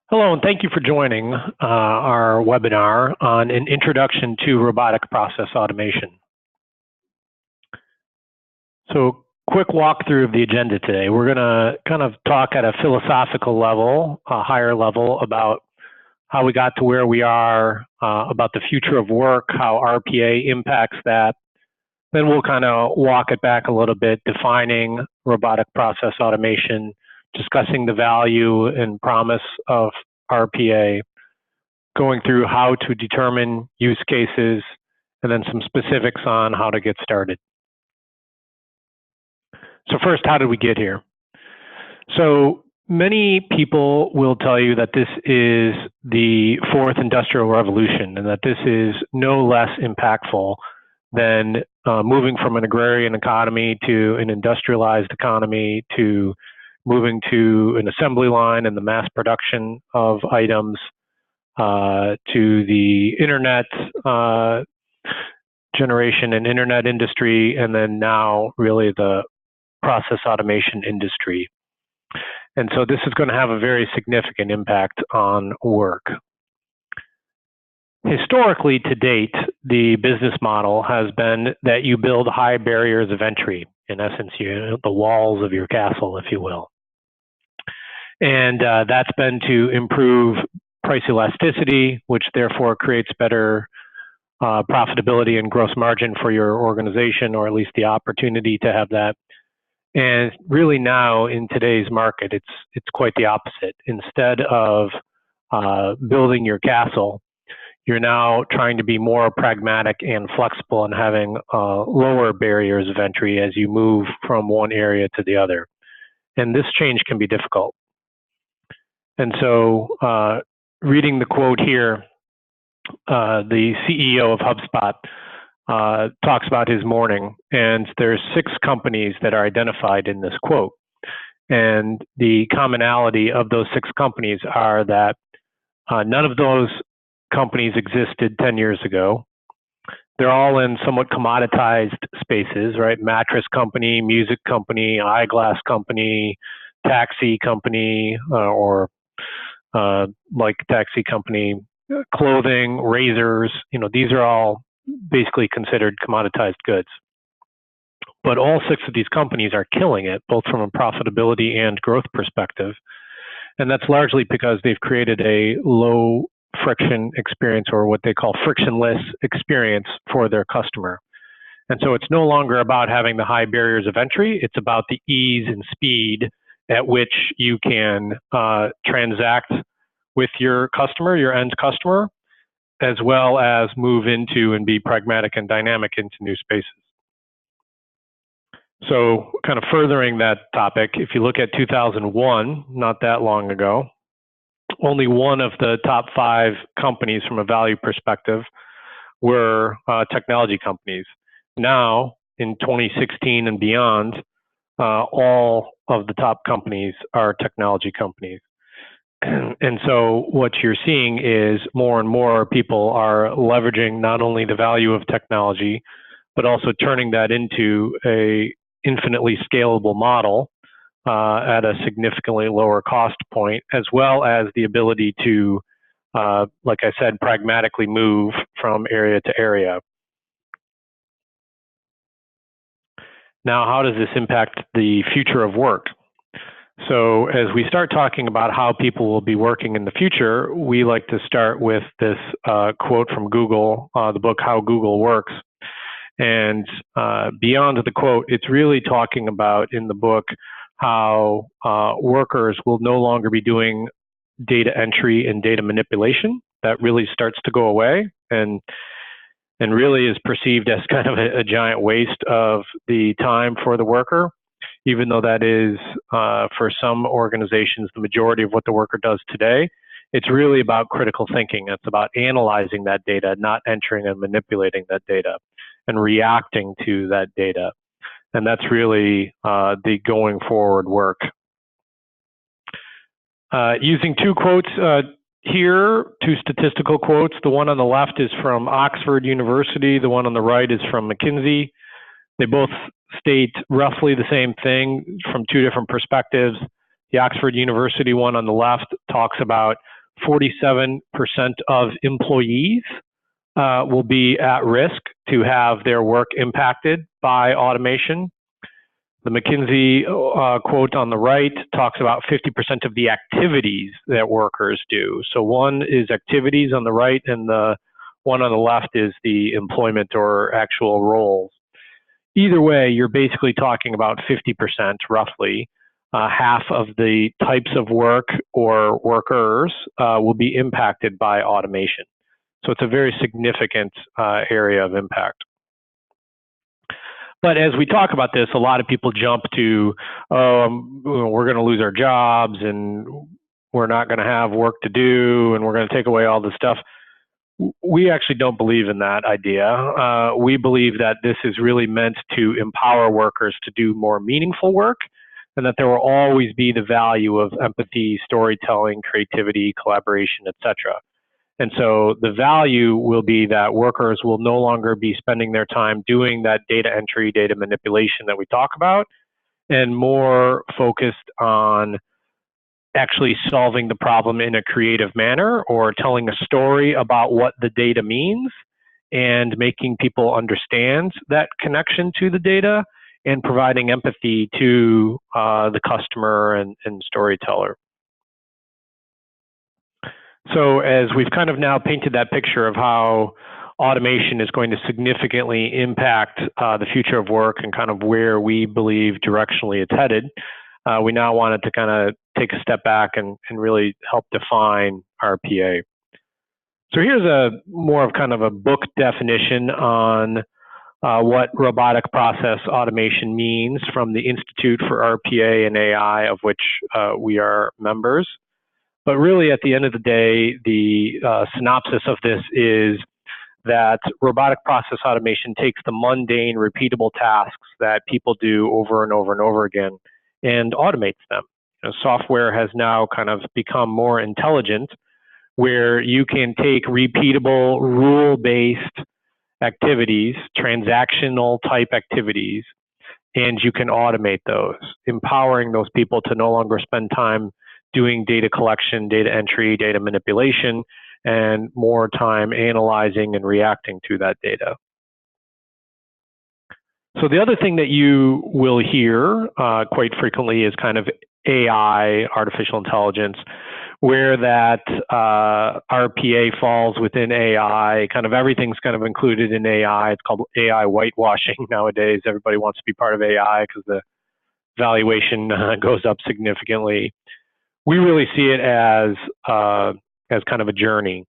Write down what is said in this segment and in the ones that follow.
Hello, and thank you for joining our webinar on an introduction to robotic process automation. So, quick walkthrough of the agenda today. We're going to kind of talk at a philosophical level, a higher level, about how we got to where we are, about the future of work, how RPA impacts that. Then we'll kind of walk it back a little bit, defining robotic process automation, discussing the value and promise of RPA, going through how to determine use cases, and then some specifics on how to get started. So first, how did we get here? So many people will tell you that this is the fourth industrial revolution and that this is no less impactful than moving from an agrarian economy to an industrialized economy, to moving to an assembly line and the mass production of items, to the internet generation and internet industry, and then now really the process automation industry. And so this is going to have a very significant impact on work. Historically, to date, the business model has been that you build high barriers of entry, in essence, the walls of your castle, if you will. And that's been to improve price elasticity, which therefore creates better profitability and gross margin for your organization, or at least the opportunity to have that. And really now in today's market, it's quite the opposite. Instead of building your castle, you're now trying to be more pragmatic and flexible and having lower barriers of entry as you move from one area to the other. And this change can be difficult. And so reading the quote here, the CEO of HubSpot talks about his morning, and there's 6 companies that are identified in this quote. And the commonality of those 6 companies are that none of those companies existed 10 years ago. They're all in somewhat commoditized spaces, right? Mattress company, music company, eyeglass company, taxi company, or like taxi company, clothing, razors, these are all basically considered commoditized goods. But all 6 of these companies are killing it, both from a profitability and growth perspective. And that's largely because they've created a low friction experience, or what they call frictionless experience, for their customer. And so it's no longer about having the high barriers of entry. It's about the ease and speed at which you can transact with your customer, your end customer, as well as move into and be pragmatic and dynamic into new spaces. So kind of furthering that topic, if you look at 2001, not that long ago, only one of the top 5 companies from a value perspective were technology companies. Now, in 2016 and beyond, all of the top companies are technology companies. And so what you're seeing is more and more people are leveraging not only the value of technology, but also turning that into a infinitely scalable model at a significantly lower cost point, as well as the ability to, like I said, pragmatically move from area to area. Now, how does this impact the future of work? So as we start talking about how people will be working in the future, we like to start with this quote from Google, the book, How Google Works. And beyond the quote, it's really talking about in the book how workers will no longer be doing data entry and data manipulation. That really starts to go away and really is perceived as kind of a giant waste of the time for the worker, even though that is, for some organizations, the majority of what the worker does today. It's really about critical thinking. It's about analyzing that data, not entering and manipulating that data, and reacting to that data. And that's really the going forward work. Using 2 quotes here, 2 statistical quotes. The one on the left is from Oxford University. The one on the right is from McKinsey. They both state roughly the same thing from 2 different perspectives. The Oxford University one on the left talks about 47% of employees will be at risk to have their work impacted by automation. The McKinsey quote on the right talks about 50% of the activities that workers do. So one is activities on the right, and the one on the left is the employment or actual roles. Either way, you're basically talking about 50% roughly. Half of the types of work or workers will be impacted by automation. So it's a very significant area of impact. But as we talk about this, a lot of people jump to, oh, we're going to lose our jobs and we're not going to have work to do and we're going to take away all this stuff. We actually don't believe in that idea. We believe that this is really meant to empower workers to do more meaningful work, and that there will always be the value of empathy, storytelling, creativity, collaboration, etc. And so the value will be that workers will no longer be spending their time doing that data entry, data manipulation that we talk about, and more focused on actually solving the problem in a creative manner or telling a story about what the data means and making people understand that connection to the data and providing empathy to the customer and storyteller. So as we've kind of now painted that picture of how automation is going to significantly impact the future of work and kind of where we believe directionally it's headed, we now wanted to kind of take a step back and really help define RPA. So here's a more of kind of a book definition on what robotic process automation means from the Institute for RPA and AI, of which we are members. But really, at the end of the day, the synopsis of this is that robotic process automation takes the mundane, repeatable tasks that people do over and over and over again and automates them. You know, software has now kind of become more intelligent, where you can take repeatable, rule-based activities, transactional type activities, and you can automate those, empowering those people to no longer spend time doing data collection, data entry, data manipulation, and more time analyzing and reacting to that data. So the other thing that you will hear quite frequently is kind of AI, artificial intelligence, where that RPA falls within AI. Kind of everything's kind of included in AI. It's called AI whitewashing nowadays. Everybody wants to be part of AI because the valuation goes up significantly. We really see it as kind of a journey.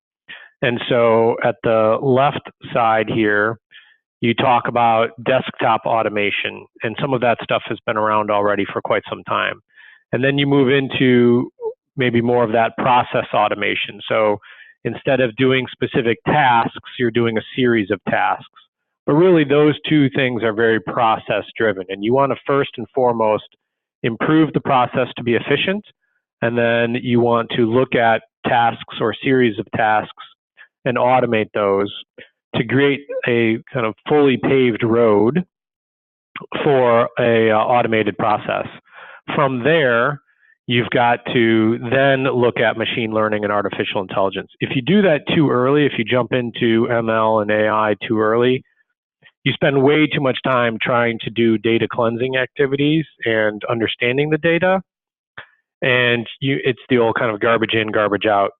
And so at the left side here, you talk about desktop automation, and some of that stuff has been around already for quite some time. And then you move into maybe more of that process automation. So instead of doing specific tasks, you're doing a series of tasks. But really those two things are very process driven, and you want to first and foremost improve the process to be efficient, and then you want to look at tasks or series of tasks and automate those to create a kind of fully paved road for a automated process. From there, you've got to then look at machine learning and artificial intelligence. If you do that too early, if you jump into ML and AI too early, you spend way too much time trying to do data cleansing activities and understanding the data. And it's the old kind of garbage in, garbage out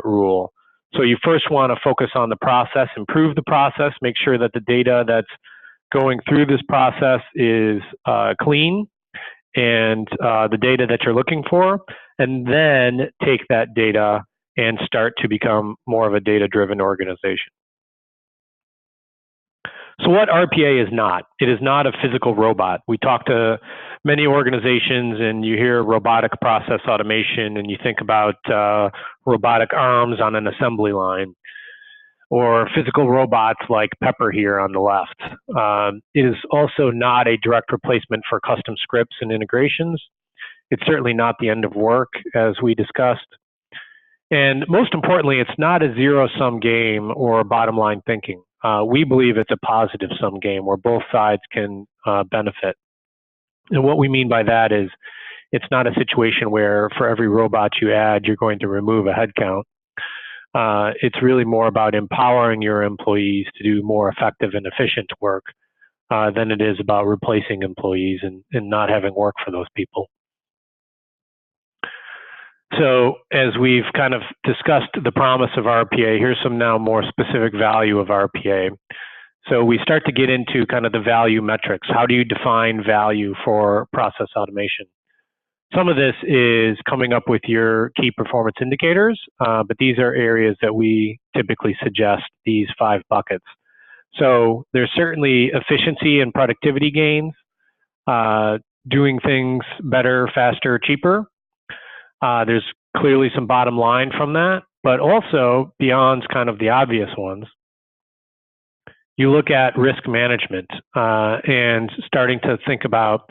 rule. So you first want to focus on the process, improve the process, make sure that the data that's going through this process is clean and the data that you're looking for, and then take that data and start to become more of a data-driven organization. So what RPA is not, it is not a physical robot. We talk to many organizations and you hear robotic process automation and you think about robotic arms on an assembly line, or physical robots like Pepper here on the left. It is also not a direct replacement for custom scripts and integrations. It's certainly not the end of work, as we discussed. And most importantly, it's not a zero-sum game or bottom line thinking. We believe it's a positive sum game where both sides can benefit. And what we mean by that is It's not a situation where for every robot you add, you're going to remove a headcount. It's really more about empowering your employees to do more effective and efficient work than it is about replacing employees and not having work for those people. So as we've kind of discussed the promise of RPA, here's some now more specific value of RPA. So we start to get into kind of the value metrics. How do you define value for process automation? Some of this is coming up with your key performance indicators, but these are areas that we typically suggest these 5 buckets. So there's certainly efficiency and productivity gains, doing things better, faster, cheaper. There's clearly some bottom line from that, but also beyond kind of the obvious ones, you look at risk management and starting to think about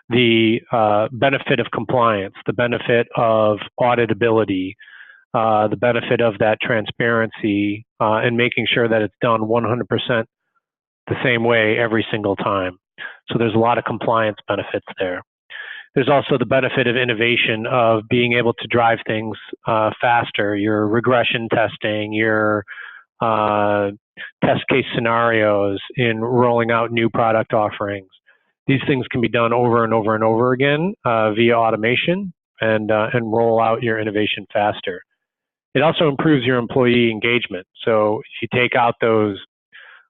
the benefit of compliance, the benefit of auditability, the benefit of that transparency, and making sure that it's done 100% the same way every single time. So there's a lot of compliance benefits there. There's also the benefit of innovation, of being able to drive things faster, your regression testing, your test case scenarios in rolling out new product offerings. These things can be done over and over and over again via automation and roll out your innovation faster. It also improves your employee engagement. So if you take out those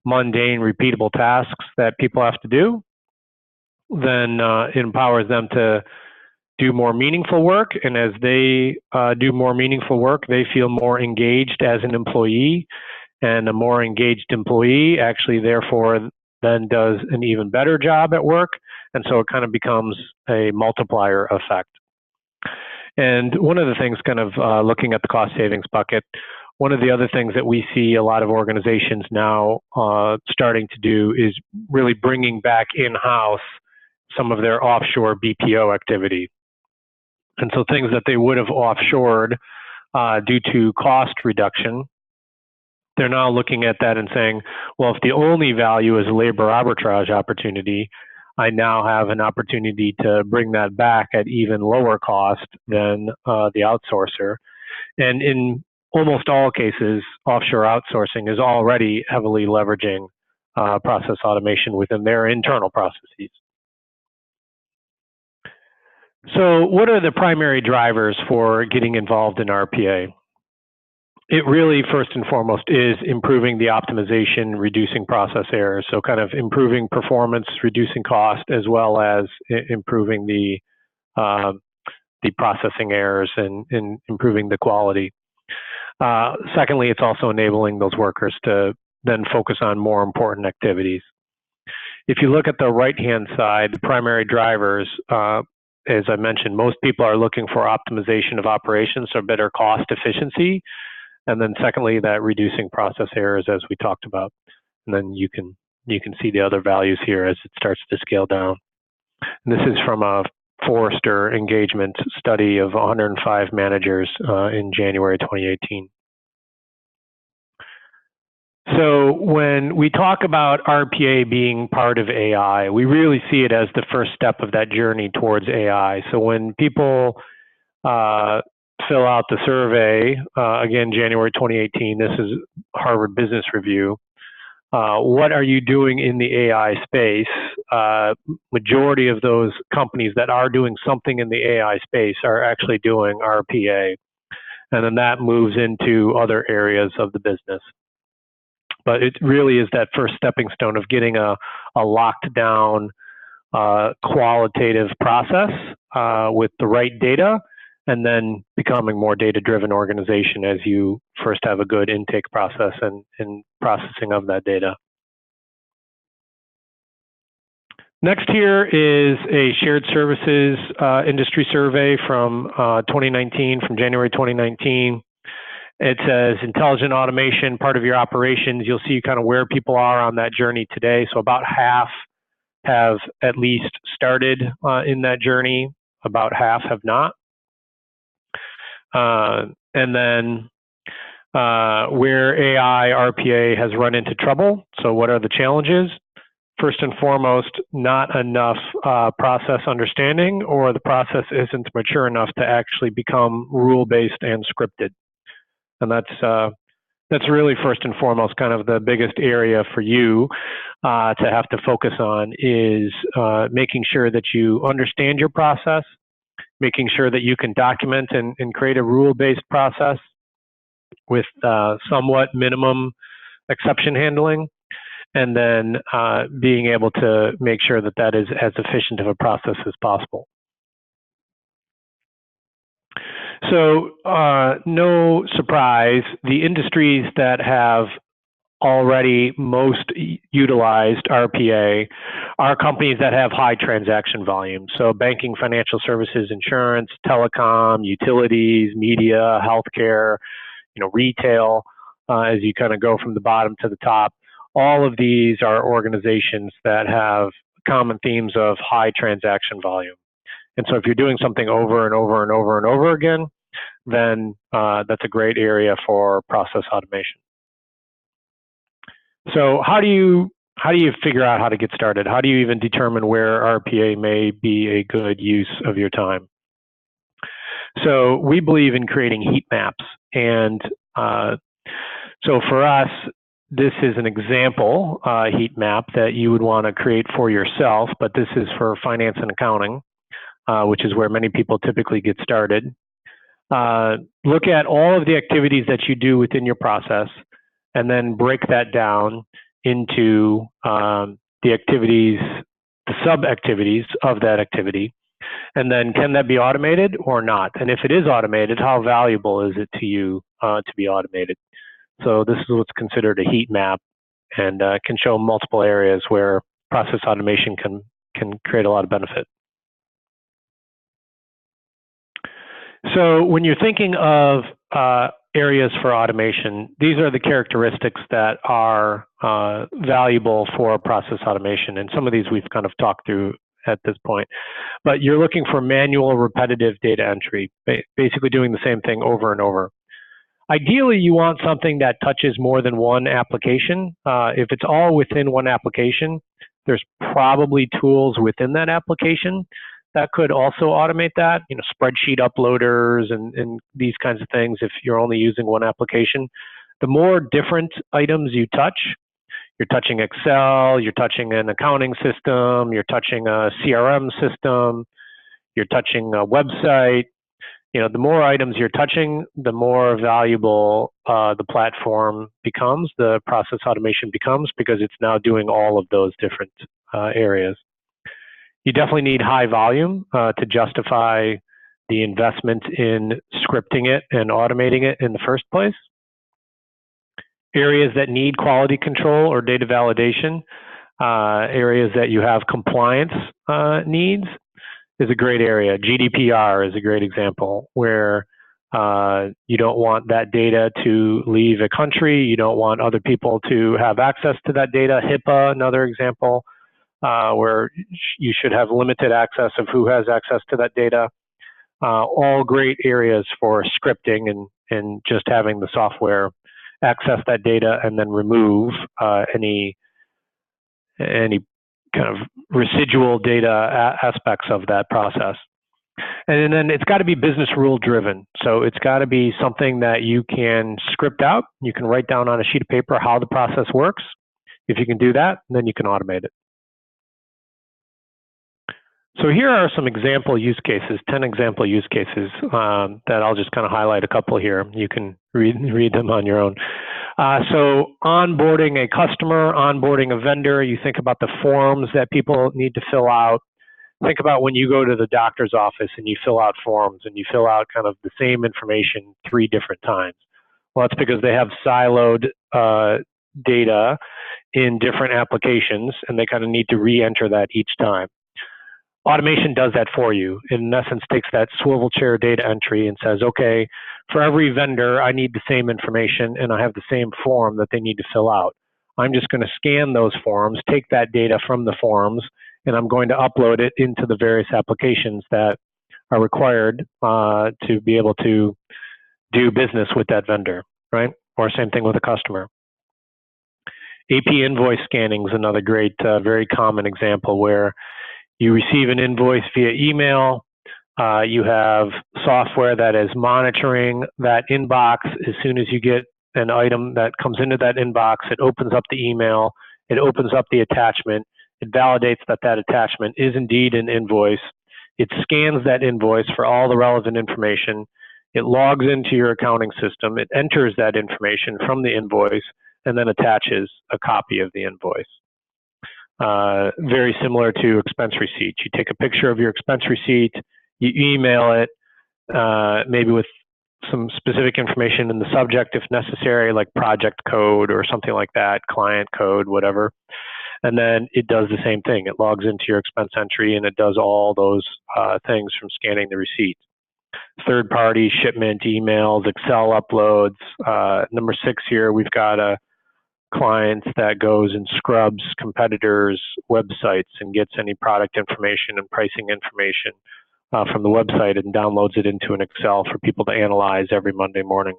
mundane, repeatable tasks that people have to do, then it empowers them to do more meaningful work. And as they do more meaningful work, they feel more engaged as an employee. And a more engaged employee actually, therefore, then does an even better job at work. And so it kind of becomes a multiplier effect. And one of the things, kind of looking at the cost savings bucket, one of the other things that we see a lot of organizations now starting to do is really bringing back in-house some of their offshore BPO activity. And so things that they would have offshored due to cost reduction, they're now looking at that and saying, well, if the only value is a labor arbitrage opportunity, I now have an opportunity to bring that back at even lower cost than the outsourcer. And in almost all cases, offshore outsourcing is already heavily leveraging process automation within their internal processes. So what are the primary drivers for getting involved in RPA? It really, first and foremost, is improving the optimization, reducing process errors. So kind of improving performance, reducing cost, as well as improving the processing errors and improving the quality. Secondly, it's also enabling those workers to then focus on more important activities. If you look at the right-hand side, the primary drivers, as I mentioned, most people are looking for optimization of operations, so better cost efficiency. And then secondly, that reducing process errors, as we talked about. And then you can see the other values here as it starts to scale down. And this is from a Forrester engagement study of 105 managers in January 2018. So when we talk about RPA being part of AI, we really see it as the first step of that journey towards AI. So when people fill out the survey, again, January 2018, this is Harvard Business Review. What are you doing in the AI space? Majority of those companies that are doing something in the AI space are actually doing RPA. And then that moves into other areas of the business. But it really is that first stepping stone of getting a locked down qualitative process with the right data, and then becoming more data-driven organization as you first have a good intake process and processing of that data. Next here is a shared services industry survey from 2019, from January 2019. It says intelligent automation, part of your operations. You'll see kind of where people are on that journey today. So about half have at least started in that journey. About half have not. And then where AI, RPA has run into trouble. So what are the challenges? first and foremost, not enough process understanding, or the process isn't mature enough to actually become rule-based and scripted. And that's really first and foremost kind of the biggest area for you to have to focus on, is making sure that you understand your process, making sure that you can document and create a rule-based process with somewhat minimum exception handling, and then being able to make sure that that is as efficient of a process as possible. So no surprise, the industries that have already most utilized RPA are companies that have high transaction volume. So banking, financial services, insurance, telecom, utilities, media, healthcare, retail, as you kind of go from the bottom to the top. All of these are organizations that have common themes of high transaction volume. And so if you're doing something over and over and over and over again, then that's a great area for process automation. So how do you figure out how to get started? How do you even determine where RPA may be a good use of your time? So we believe in creating heat maps. And so for us, this is an example heat map that you would want to create for yourself, but this is for finance and accounting, which is where many people typically get started. Look at all of the activities that you do within your process, and then break that down into the activities, the sub-activities of that activity. And then can that be automated or not? And if it is automated, how valuable is it to you to be automated? So this is what's considered a heat map, and can show multiple areas where process automation can create a lot of benefit. So when you're thinking of areas for automation, these are the characteristics that are valuable for process automation. And some of these we've kind of talked through at this point. But you're looking for manual, repetitive data entry, basically doing the same thing over and over. Ideally, you want something that touches more than one application. If it's all within one application, there's probably tools within that application that could also automate that, spreadsheet uploaders and these kinds of things if you're only using one application. The more different items you touch, you're touching Excel, you're touching an accounting system, you're touching a CRM system, you're touching a website. The more items you're touching, the more valuable the platform becomes, the process automation becomes, because it's now doing all of those different areas. You definitely need high volume to justify the investment in scripting it and automating it in the first place. Areas that need quality control or data validation, areas that you have compliance needs, is a great area. GDPR is a great example, where you don't want that data to leave a country. You don't want other people to have access to that data. HIPAA, another example, where you should have limited access of who has access to that data. All great areas for scripting and just having the software access that data and then remove any kind of residual data aspects of that process. And then it's got to be business rule driven. So it's got to be something that you can script out. You can write down on a sheet of paper how the process works. If you can do that, then you can automate it. So here are some example use cases, 10 example use cases that I'll just kind of highlight a couple here. You can read them on your own. So onboarding a customer, onboarding a vendor, you think about the forms that people need to fill out. Think about when you go to the doctor's office and you fill out forms and you fill out kind of the same information 3 different times. Well, that's because they have siloed data in different applications, and they kind of need to re-enter that each time. Automation does that for you. In essence, takes that swivel chair data entry and says, okay, for every vendor, I need the same information and I have the same form that they need to fill out. I'm just going to scan those forms, take that data from the forms, and I'm going to upload it into the various applications that are required to be able to do business with that vendor, right? Or same thing with a customer. AP invoice scanning is another great, very common example where you receive an invoice via email. You have software that is monitoring that inbox. As soon as you get an item that comes into that inbox, it opens up the email, it opens up the attachment, it validates that that attachment is indeed an invoice. It scans that invoice for all the relevant information. It logs into your accounting system. It enters that information from the invoice and then attaches a copy of the invoice. Very similar to expense receipt. You take a picture of your expense receipt, you email it, maybe with some specific information in the subject if necessary, like project code or something like that, client code, whatever. And then it does the same thing. It logs into your expense entry and it does all those things from scanning the receipt. Third-party shipment emails, Excel uploads. Number 6 here, we've got a client that goes and scrubs competitors' websites and gets any product information and pricing information from the website and downloads it into an Excel for people to analyze every Monday morning.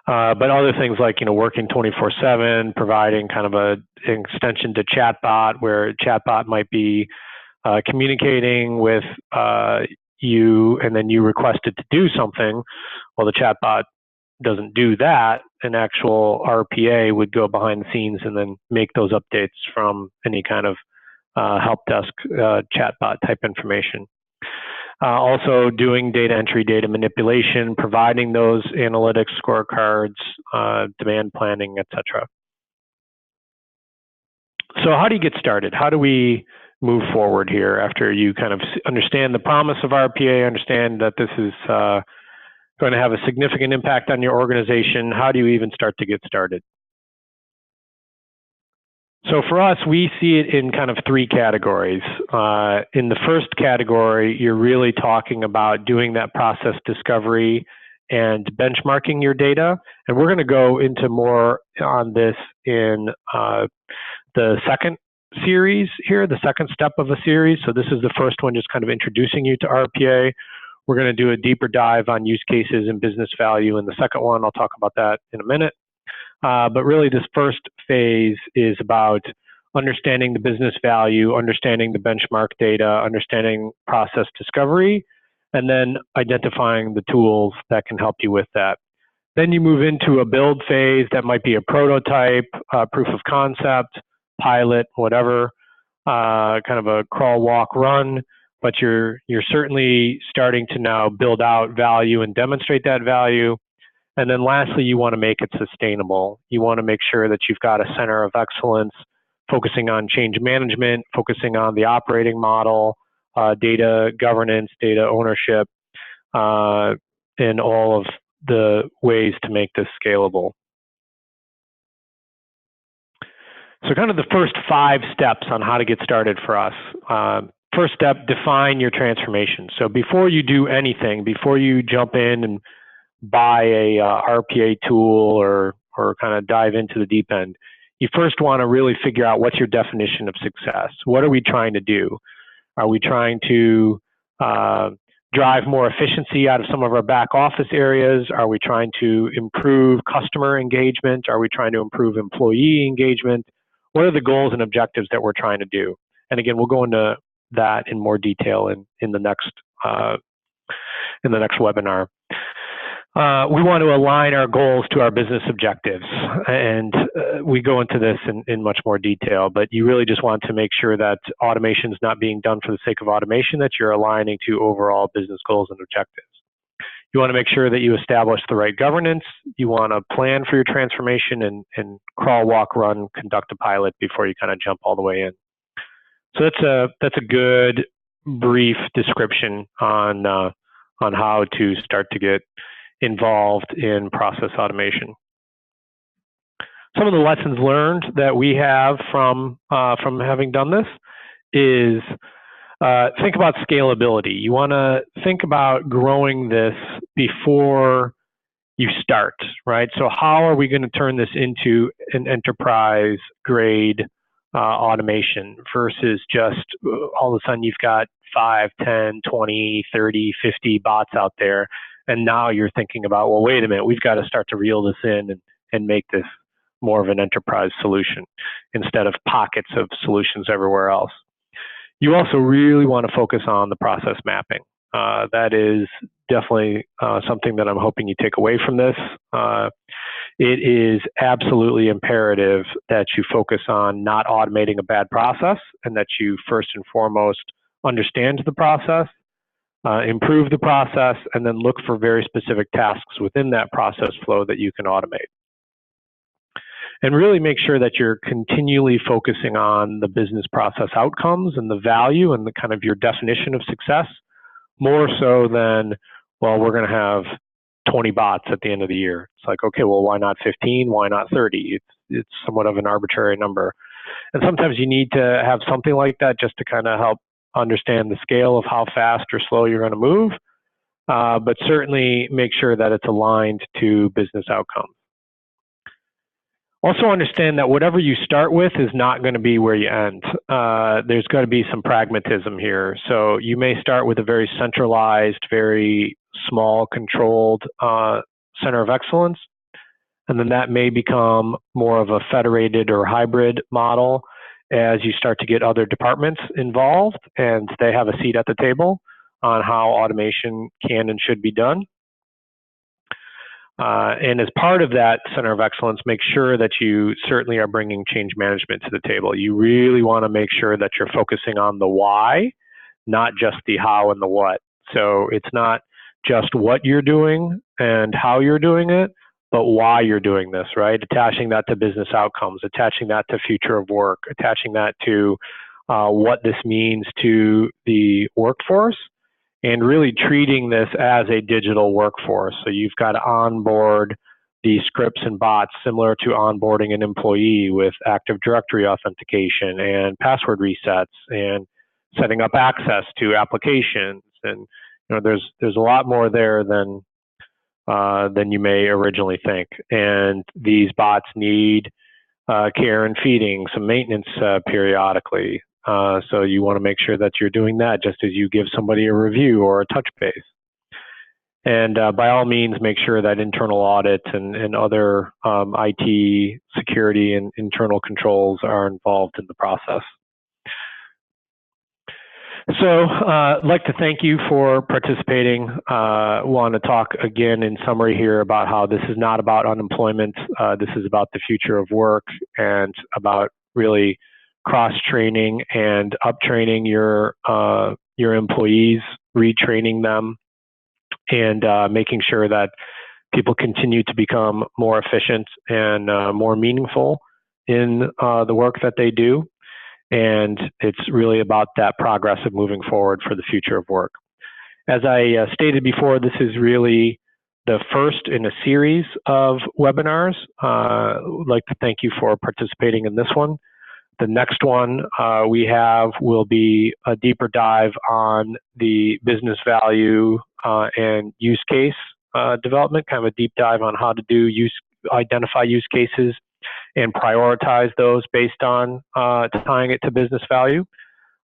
But other things like, working 24/7, providing kind of an extension to chatbot where chatbot might be communicating with you and then you request it to do something. Well, the chatbot doesn't do that. An actual RPA would go behind the scenes and then make those updates from any kind of help desk chatbot type information. Also doing data entry, data manipulation, providing those analytics scorecards, demand planning, etc. So how do you get started? How do we move forward here after you kind of understand the promise of RPA, understand that this is going to have a significant impact on your organization? How do you even start to get started? So for us, we see it in kind of 3 categories. In the first category, you're really talking about doing that process discovery and benchmarking your data. And we're going to go into more on this in the second series here, the second step of a series. So this is the first one, just kind of introducing you to RPA. We're going to do a deeper dive on use cases and business value in the second one. I'll talk about that in a minute. But really this first phase is about understanding the business value, understanding the benchmark data, understanding process discovery, and then identifying the tools that can help you with that. Then you move into a build phase that might be a prototype, proof of concept, pilot, whatever, kind of a crawl, walk, run, but you're certainly starting to now build out value and demonstrate that value. And then lastly, you want to make it sustainable. You want to make sure that you've got a center of excellence, focusing on change management, focusing on the operating model, data governance, data ownership, and all of the ways to make this scalable. So kind of the first 5 steps on how to get started for us. First step, define your transformation. So before you do anything, before you jump in and buy a RPA tool or kind of dive into the deep end, you first want to really figure out what's your definition of success. What are we trying to do? Are we trying to drive more efficiency out of some of our back office areas? Are we trying to improve customer engagement? Are we trying to improve employee engagement? What are the goals and objectives that we're trying to do? And again, we'll go into that in more detail in the next webinar. We want to align our goals to our business objectives, and we go into this in much more detail, but you really just want to make sure that automation is not being done for the sake of automation, that you're aligning to overall business goals and objectives. You want to make sure that you establish the right governance. You want to plan for your transformation and crawl, walk, run, conduct a pilot before you kind of jump all the way in. So that's a good brief description on how to start to get involved in process automation. Some of the lessons learned that we have from having done this is think about scalability. You want to think about growing this before you start, right? So how are we going to turn this into an enterprise grade automation versus just all of a sudden you've got 5, 10, 20, 30, 50 bots out there. And now you're thinking about, well, wait a minute, we've got to start to reel this in and make this more of an enterprise solution instead of pockets of solutions everywhere else. You also really want to focus on the process mapping. That is definitely something that I'm hoping you take away from this. It is absolutely imperative that you focus on not automating a bad process, and that you first and foremost understand the process, improve the process, and then look for very specific tasks within that process flow that you can automate. And really make sure that you're continually focusing on the business process outcomes and the value and the kind of your definition of success, more so than, well, we're going to have 20 bots at the end of the year. It's like, okay, well, why not 15? Why not 30? It's somewhat of an arbitrary number. And sometimes you need to have something like that just to kind of help understand the scale of how fast or slow you're going to move, but certainly make sure that it's aligned to business outcomes. Also understand that whatever you start with is not going to be where you end. There's got to be some pragmatism here. So you may start with a very centralized, very small, controlled center of excellence, and then that may become more of a federated or hybrid model as you start to get other departments involved and they have a seat at the table on how automation can and should be done. And as part of that center of excellence, make sure that you certainly are bringing change management to the table. You really want to make sure that you're focusing on the why, not just the how and the what. So it's not just what you're doing and how you're doing it, but why you're doing this, right? Attaching that to business outcomes, attaching that to future of work, attaching that to what this means to the workforce, and really treating this as a digital workforce. So you've got to onboard these scripts and bots similar to onboarding an employee with Active Directory authentication and password resets and setting up access to applications. And you know, there's a lot more there than you may originally think. And these bots need care and feeding, some maintenance periodically. So you want to make sure that you're doing that just as you give somebody a review or a touch base. And by all means, make sure that internal audit and other IT security and internal controls are involved in the process. So I'd like to thank you for participating. Want to talk again in summary here about how this is not about unemployment. This is about the future of work and about really cross-training and up-training your employees, retraining them, and making sure that people continue to become more efficient and more meaningful in the work that they do. And it's really about that progress of moving forward for the future of work. As I stated before, this is really the first in a series of webinars. I'd like to thank you for participating in this one. The next one we have will be a deeper dive on the business value and use case development, kind of a deep dive on how to identify use cases and prioritize those based on tying it to business value.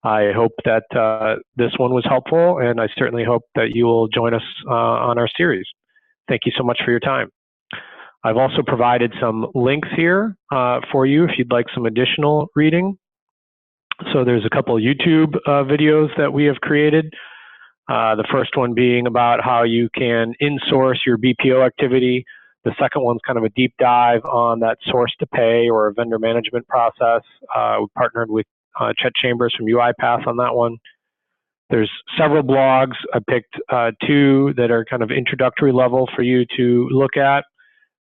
I hope that this one was helpful, and I certainly hope that you will join us on our series. Thank you so much for your time. I've also provided some links here for you if you'd like some additional reading. So there's a couple of YouTube videos that we have created. The first one being about how you can insource your BPO activity. The second one's kind of a deep dive on that source to pay or vendor management process. We partnered with Chet Chambers from UiPath on that one. There's several blogs. I picked two that are kind of introductory level for you to look at,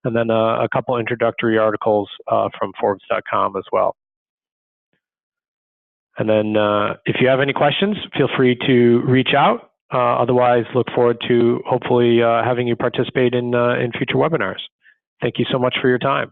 and then a couple introductory articles from Forbes.com as well. And then if you have any questions, feel free to reach out. Otherwise, look forward to hopefully having you participate in future webinars. Thank you so much for your time.